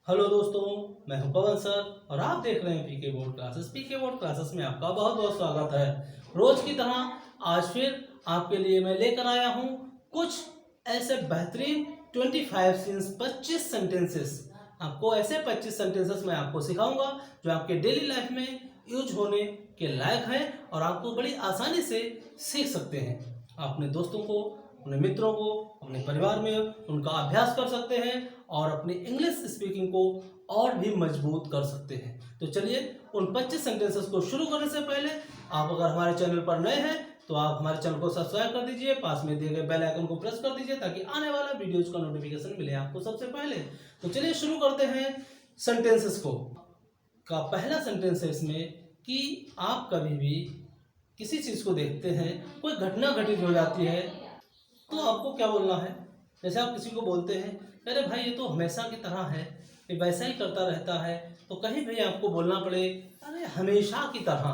Hello दोस्तों, मैं हूं पवन सर और आप देख रहे हैं पीके बोर्ड क्लासेस। पीके बोर्ड क्लासेस में आपका बहुत बहुत स्वागत है। रोज की तरह आज फिर आपके लिए मैं लेकर आया हूं कुछ ऐसे बेहतरीन 25 सीन्स 25 सेंटेंसेस। आपको ऐसे 25 सेंटेंसेस मैं आपको सिखाऊंगा जो आपके डेली लाइफ में यूज होने के लायक है और आपको बड़ी आसानी से सीख सकते हैं। आप अपने दोस्तों को, अपने मित्रों को, अपने परिवार में उनका अभ्यास कर सकते हैं और अपनी इंग्लिश स्पीकिंग को और भी मजबूत कर सकते हैं। तो चलिए उन 25 सेंटेंसेस को शुरू करने से पहले आप अगर हमारे चैनल पर नए हैं तो आप हमारे चैनल को सब्सक्राइब कर दीजिए, पास में दिए गए बेल आइकन को प्रेस कर दीजिए ताकि आने वाला वीडियोज का नोटिफिकेशन मिले आपको सबसे पहले। तो चलिए शुरू करते हैं सेंटेंसेस को। का पहला सेंटेंस है इसमें कि आप कभी भी किसी चीज को देखते हैं, कोई घटना घटित हो जाती है तो आपको क्या बोलना है। जैसे आप किसी को बोलते हैं, अरे भाई ये तो हमेशा की तरह है, ये वैसा ही करता रहता है, तो कहीं भी आपको बोलना पड़े अरे हमेशा की तरह,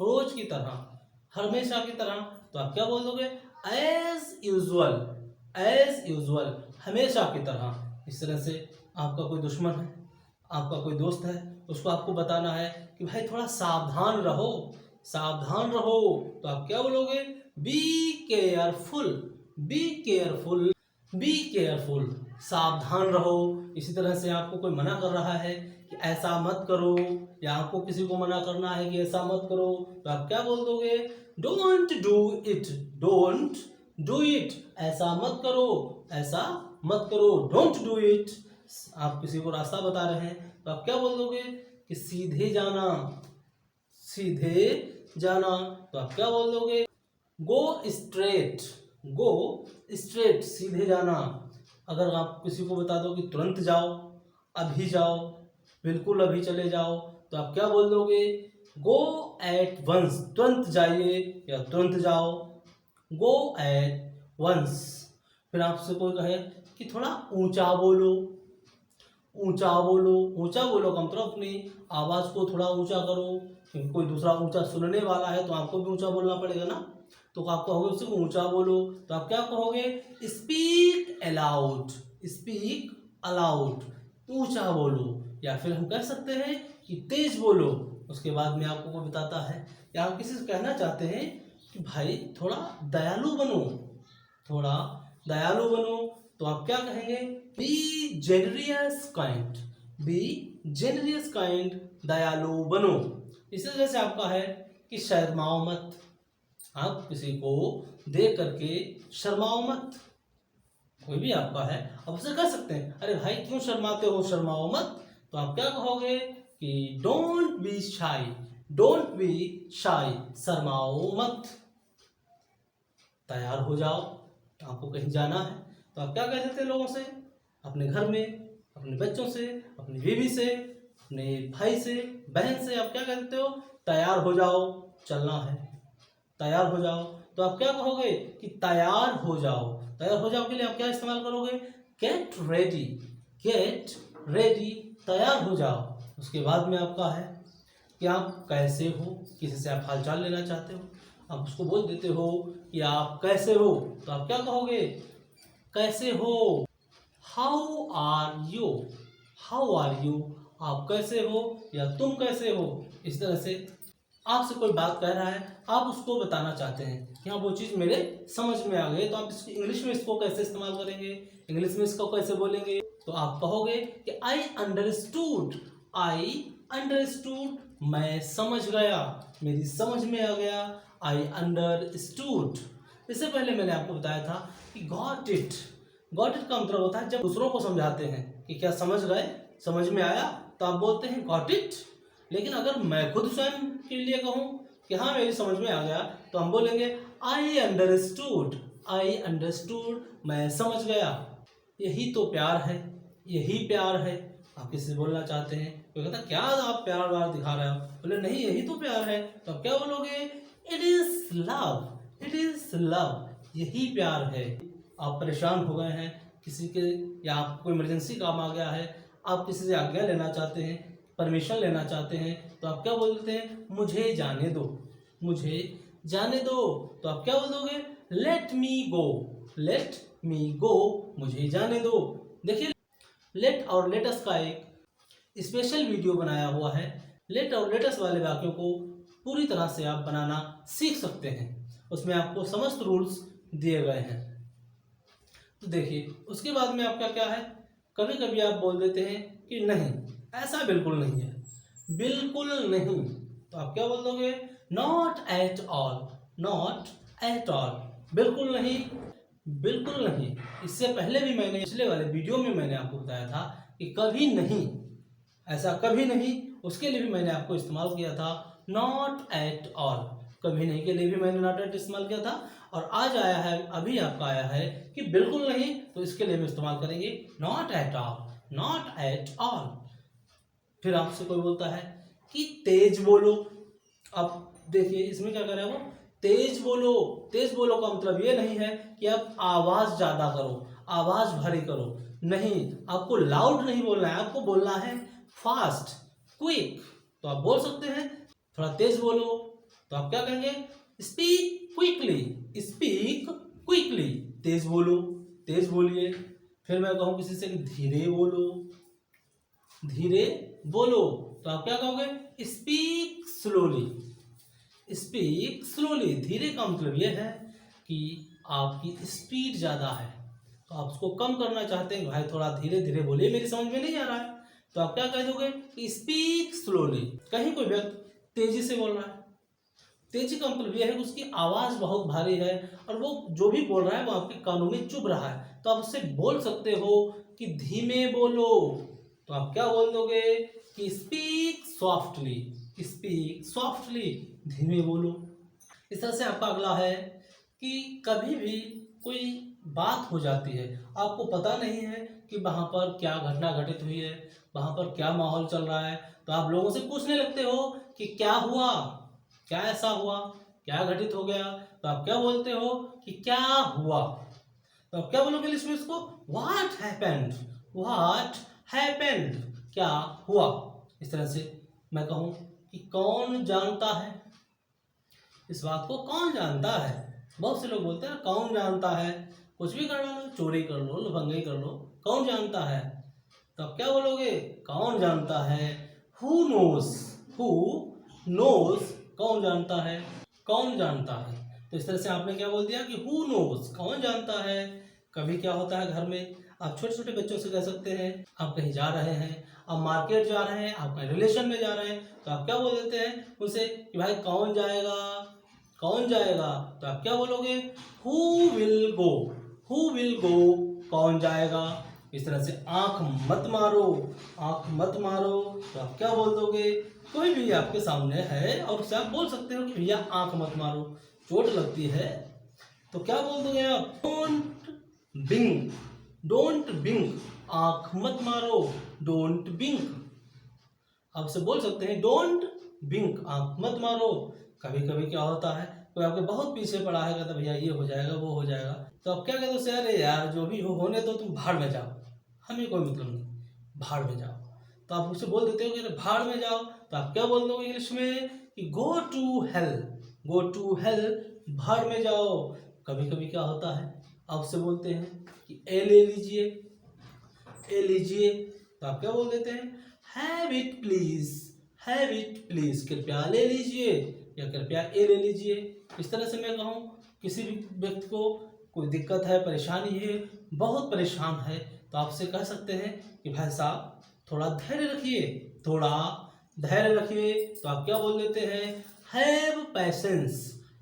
रोज की तरह, हमेशा की तरह, तो आप क्या बोल दोगे? एज यूजुअल, एज यूजुअल, हमेशा की तरह। इस तरह से आपका कोई दुश्मन है, आपका कोई दोस्त है, उसको आपको बताना है कि भाई थोड़ा सावधान रहो, सावधान रहो, तो आप क्या बोलोगे? Be careful, be careful, be careful, सावधान रहो। इसी तरह से आपको कोई मना कर रहा है कि ऐसा मत करो, या आपको किसी को मना करना है कि ऐसा मत करो, तो आप क्या बोल दोगे? Don't do it, don't do it, ऐसा मत करो, ऐसा मत करो, डोंट डू इट। आप किसी को रास्ता बता रहे हैं तो आप क्या बोल दोगे? कि सीधे जाना, सीधे जाना, तो आप क्या बोल दोगे? गो स्ट्रेट, गो स्ट्रेट, सीधे जाना। अगर आप किसी को बता दो कि तुरंत जाओ, अभी जाओ, बिल्कुल अभी चले जाओ, तो आप क्या बोल दोगे? गो एट वंस, तुरंत जाइए या तुरंत जाओ, गो एट वंस। फिर आपसे कोई कहे कि थोड़ा ऊंचा बोलो, ऊंचा बोलो, ऊंचा बोलो का मतलब अपनी आवाज को थोड़ा ऊंचा करो, क्योंकि कोई दूसरा ऊंचा सुनने वाला है तो आपको भी ऊंचा बोलना पड़ेगा ना। तो आप कहोगे उससे ऊंचा बोलो, तो आप क्या कहोगे? स्पीक अलाउड, स्पीक अलाउड, ऊंचा बोलो। या फिर हम कह सकते हैं कि तेज बोलो। उसके बाद में आपको कोई बताता है या आप किसी से कहना चाहते हैं कि भाई थोड़ा दयालु बनो, थोड़ा दयालु बनो, तो आप क्या कहेंगे? बी जेनरियस काइंड, बी जेनरियस काइंड, दयालु बनो। इसी तरह से आपका है कि शर्माओ मत, आप किसी को देख करके शर्माओ मत। कोई भी आपका है, आप उसे कह सकते हैं अरे भाई क्यों शर्माते हो, शर्माओ मत। तो आप क्या कहोगे? कि don't be shy, don't be shy, शर्माओ मत। तैयार हो जाओ, आपको कहीं जाना है तो आप क्या कह देते हैं लोगों से? अपने घर में, अपने बच्चों से, अपनी बीवी से, अपने भाई से, बहन से आप क्या कह देते हो? तैयार हो जाओ, चलना है, तैयार हो जाओ। तो आप क्या कहोगे? कि तैयार हो जाओ। तैयार हो जाओ के लिए आप क्या इस्तेमाल करोगे? गेट रेडी, गेट रेडी, तैयार हो जाओ। उसके बाद में आपका है कि आप कैसे हो, किसी से आप हालचाल लेना चाहते हो, आप उसको बोल देते हो कि आप कैसे हो, तो आप क्या कहोगे? कैसे हो, how are you, how are you, आप कैसे हो या तुम कैसे हो। इस तरह से आपसे कोई बात कह रहा है, आप उसको बताना चाहते हैं कि हाँ वो चीज़ मेरे समझ में आ गई, तो आप इसको इंग्लिश में इसको कैसे इस्तेमाल करेंगे, इंग्लिश में इसको कैसे बोलेंगे? तो आप कहोगे कि आई अंडरस्टूड, आई अंडरस्टूड, मैं समझ गया, मेरी समझ में आ गया, आई अंडरस्टूड। इससे पहले मैंने आपको बताया था कि गॉट इट, गॉट इट का मतलब होता है जब दूसरों को समझाते हैं कि क्या समझ गए, समझ में आया, तो आप बोलते हैं गॉट इट। लेकिन अगर मैं खुद स्वयं के लिए कहूँ कि हाँ मेरी समझ में आ गया, तो हम बोलेंगे आई अंडरस्टूड, आई अंडरस्टूड, मैं समझ गया। यही तो प्यार है, यही प्यार है। आप किसी से बोलना चाहते हैं, तो कहता क्या आप प्यार व्यार दिखा रहे हो, बोले नहीं यही तो प्यार है, तो आप क्या बोलोगे? It is love, it is love, यही प्यार है। आप परेशान हो गए हैं किसी के, या आपको कोई इमरजेंसी काम आ गया है, आप किसी से आज्ञा लेना चाहते हैं, परमिशन लेना चाहते हैं, तो आप क्या बोलते हैं? मुझे जाने दो, मुझे जाने दो। तो आप क्या बोल दोगे? लेट मी गो, लेट मी गो, मुझे जाने दो। देखिए लेट और लेटस का एक स्पेशल वीडियो बनाया हुआ है। लेट और लेटस वाले वाक्यों को पूरी तरह से आप बनाना सीख सकते हैं। उसमें आपको समस्त रूल्स दिए गए हैं। तो देखिए, उसके बाद में आपका क्या है, कभी कभी आप बोल देते हैं कि नहीं, ऐसा बिल्कुल नहीं है, बिल्कुल नहीं। तो आप क्या बोल दोगे, not at all, not at all, बिल्कुल नहीं, बिल्कुल नहीं। इससे पहले भी मैंने पिछले वाले वीडियो में मैंने आपको बताया था कि कभी नहीं, ऐसा कभी नहीं, उसके लिए भी मैंने आपको इस्तेमाल किया था नॉट एट ऑल। कभी नहीं के लिए भी मैंने नॉट एट इस्तेमाल किया था। और आज आया है, अभी आपका आया है कि बिल्कुल नहीं, तो इसके लिए भी इस्तेमाल करेंगे not at all, not at all. फिर आपसे कोई बोलता है कि तेज बोलो। अब देखिए इसमें क्या कर रहा है वो, तेज बोलो। तेज बोलो का मतलब ये नहीं है कि आप आवाज ज्यादा करो, आवाज भारी करो, नहीं, आपको लाउड नहीं बोलना है, आपको बोलना है फास्ट, क्विक। तो आप बोल सकते हैं थोड़ा तेज बोलो, तो आप क्या कहेंगे, स्पीक क्विकली, स्पीक क्विकली, तेज बोलो, तेज बोलिए। फिर मैं कहूँ किसी से धीरे बोलो, धीरे बोलो, तो आप क्या कहोगे, स्पीक स्लोली, स्पीक स्लोली। धीरे का मतलब यह है कि आपकी स्पीड ज़्यादा है, तो आप उसको कम करना चाहते हैं, भाई थोड़ा धीरे धीरे बोलिए, मेरी समझ में नहीं आ रहा है। तो आप क्या कह दोगे, स्पीक स्लोली। कहीं कोई व्यक्ति तेजी से बोल रहा है, तेजी का मतलब यह है कि उसकी आवाज़ बहुत भारी है और वो जो भी बोल रहा है वो आपके कानों में चुभ रहा है, तो आप उससे बोल सकते हो कि धीमे बोलो। तो आप क्या बोल दोगे कि स्पीक सॉफ्टली, स्पीक सॉफ्टली, धीमे बोलो। इस तरह से आपका अगला है कि कभी भी कोई बात हो जाती है, आपको पता नहीं है कि वहाँ पर क्या घटना घटित हुई है, वहाँ पर क्या माहौल चल रहा है, तो आप लोगों से पूछने लगते हो कि क्या हुआ, क्या ऐसा हुआ, क्या घटित हो गया। तो आप क्या बोलते हो कि क्या हुआ। तो आप क्या बोलोगे इंग्लिश में इसको, व्हाट हैपेंड, व्हाट हैपेंड, क्या हुआ। इस तरह से मैं कहूँ कि कौन जानता है, इस बात को कौन जानता है। बहुत से लोग बोलते हैं कौन जानता है, कुछ भी कर लो, चोरी कर लो, लफंगई कर लो, कौन जानता है। तो आप क्या बोलोगे, कौन जानता है, हु नोज, हु नोज, कौन जानता है, कौन जानता है। तो इस तरह से आपने क्या बोल दिया कि हु नोज, कौन जानता है। कभी क्या होता है घर में, आप छोटे छोटे बच्चों से कह सकते हैं, आप कहीं जा रहे हैं, आप मार्केट जा रहे हैं, आप कहीं रिलेशन में जा रहे हैं, तो आप क्या बोल देते हैं उनसे कि भाई कौन जाएगा, कौन जाएगा। तो आप क्या बोलोगे, who will go, who will go, कौन जाएगा। इस तरह से आंख मत मारो, आंख मत मारो, तो आप क्या बोल दोगे, कोई भी आपके सामने है और उससे आप बोल सकते हो कि भैया आंख मत मारो, चोट लगती है। तो क्या बोल दोगे आप, डोंट बिंक, डोंट बिंक, आंख मत मारो, डोंट बिंक। आपसे बोल सकते हैं डोंट बिंक, आंख मत मारो। कभी कभी क्या होता है, कोई आपके बहुत पीछे पड़ा है, कहता भैया ये हो जाएगा वो हो जाएगा, तो आप क्या कहते हो उससे, अरे यार जो भी हो होने तो तुम भाड़ में जाओ, हमें कोई मतलब नहीं, भाड़ में जाओ। तो आप उससे बोल देते हो कि अरे भाड़ में जाओ। तो आप क्या बोल दोगे इंग्लिश में कि go to hell, go to hell, भाड़ में जाओ। कभी कभी क्या होता है, आपसे बोलते हैं कि ए ले लीजिए, ए लीजिए, तो आप क्या बोल देते हैं, have it please, have it please, कृपया ले लीजिए या कृपया ए ले लीजिए। इस तरह से मैं कहूँ किसी भी व्यक्ति को कोई दिक्कत है, परेशानी है, बहुत परेशान है, तो आपसे कह सकते हैं कि भाई साहब थोड़ा धैर्य रखिए, थोड़ा धैर्य रखिए। तो आप क्या बोल देते हैं, हैव पैसेंस,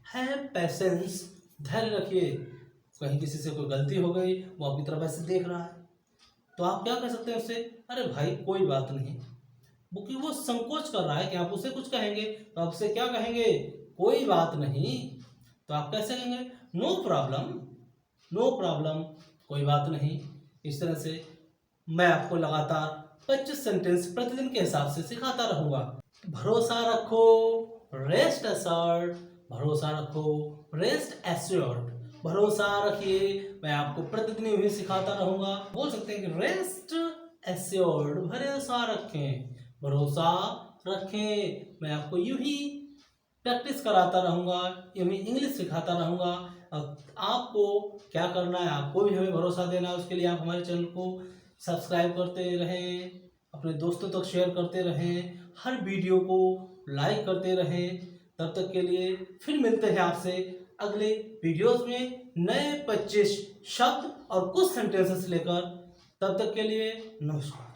हैव पैसेंस, धैर्य रखिए। कहीं किसी से कोई गलती हो गई, वो आपकी तरफ ऐसे देख रहा है, तो आप क्या कह सकते हैं उससे, अरे भाई कोई बात नहीं, क्योंकि वो संकोच कर रहा है कि आप उसे कुछ कहेंगे, तो आप उसे क्या कहेंगे, कोई बात नहीं। तो आप कैसे कहेंगे, नो प्रॉब्लम, नो प्रॉब्लम, कोई बात नहीं। इस तरह से मैं आपको लगातार 25 सेंटेंस प्रतिदिन के हिसाब से सिखाता रहूंगा। भरोसा रखो, रेस्ट एश्योर्ड, भरोसा रखो, रेस्ट एश्योर्ड, भरोसा रखिए। मैं आपको प्रतिदिन भी सिखाता रहूंगा। बोल सकते हैं कि रेस्ट एश्योर्ड, भरोसा रखें, भरोसा रखें। मैं आपको यूं ही प्रैक्टिस कराता रहूंगा, यूं ही इंग्लिश सिखाता रहूंगा। अब आपको क्या करना है, आपको भी हमें भरोसा देना है, उसके लिए आप हमारे चैनल को सब्सक्राइब करते रहें, अपने दोस्तों तक शेयर करते रहें, हर वीडियो को लाइक करते रहें। तब तक के लिए फिर मिलते हैं आपसे अगले वीडियोस में नए 25 शब्द और कुछ सेंटेंसेस लेकर। तब तक के लिए नमस्कार।